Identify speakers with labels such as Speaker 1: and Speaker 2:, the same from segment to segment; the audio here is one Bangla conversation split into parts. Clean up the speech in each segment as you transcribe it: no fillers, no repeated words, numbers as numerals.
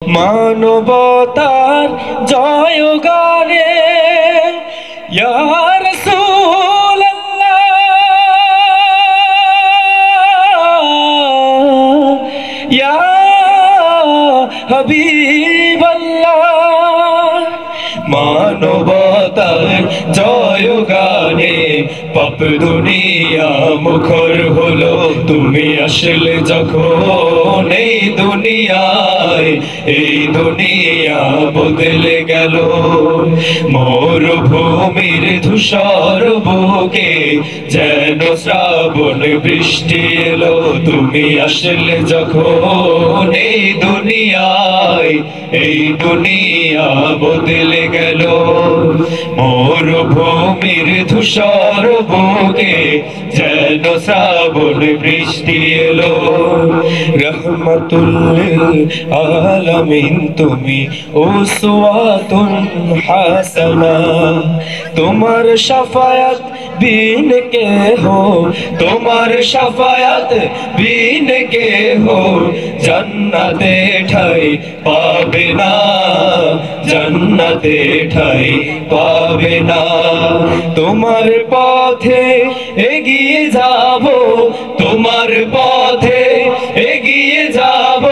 Speaker 1: মানবতার জয় গানে ইয়া রাসূলুল্লাহ, ইয়া হাবিবাল্লাহ। মানবতার জয় গানে পাপ দুনিয়া মুখর হলো, তুমি আসলে যখন এই দুনিয়ায়, এই দুনিয়া বদলে গেল। মরুভূমির ধূসর বুকে যেন শ্রাবণ বৃষ্টি এলো, তুমি আসলে যখন এই দুনিয়ায়, এই দুনিয়া বদলে গেল। মরুভূমির ধূসর বুকে যেন শ্রাবণ বৃষ্টি এলো। রহমাতুল লিল আলামিন তুমি উসওয়াতুন হাসানা, তোমার শাফায়াত বিন কে হো, তোমার শাফায়াত বিন কে হো জান্নাতে ঠাই পাবে না, জান্নাতে ঠাই পাবে না। তোমার পথে এগিয়ে যাব, তোমার পথে এগিয়ে যাব,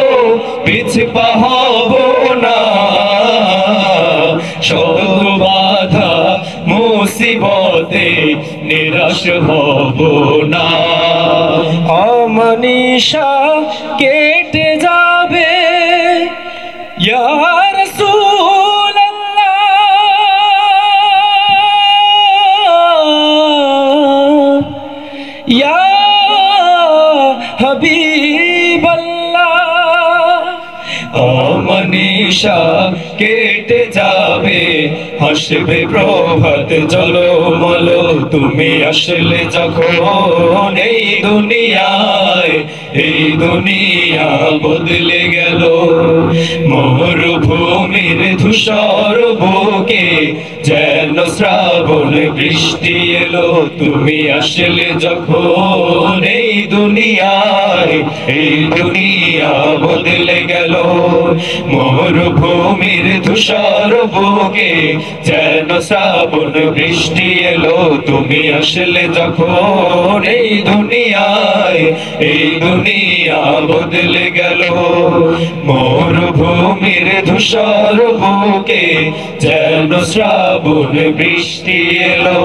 Speaker 1: পিছপা হব না। শত বাধা মুসিবতে নিরাশ হব না। অমনিশা কেটে যাবে ইয়া রাসূলুল্লাহ, ইয়া হাবিবাল্লাহ। অমনিশা কেটে যাবে, হাসবে প্রভাত জলমল, তুমি আসলে যখন এই দুনিয়ায়, এই দুনিয়া বদলে গেল। মরুভূমির ধূসর বুকে যেন শ্রাবণ বৃষ্টি এলো, তুমি আসলে যখন এই দুনিয়ায়, এই দুনিয়া বদলে গেল। মরুভূমির ধূসর বুকে যেন শ্রাবণ বৃষ্টি এলো, তুমি আসলে যখন এই দুনিয়ায়, এই দুনিয়া বদলে গেল। মরুভূমির ধূসর বুকে যেন শ্রাবণ বৃষ্টি এলো।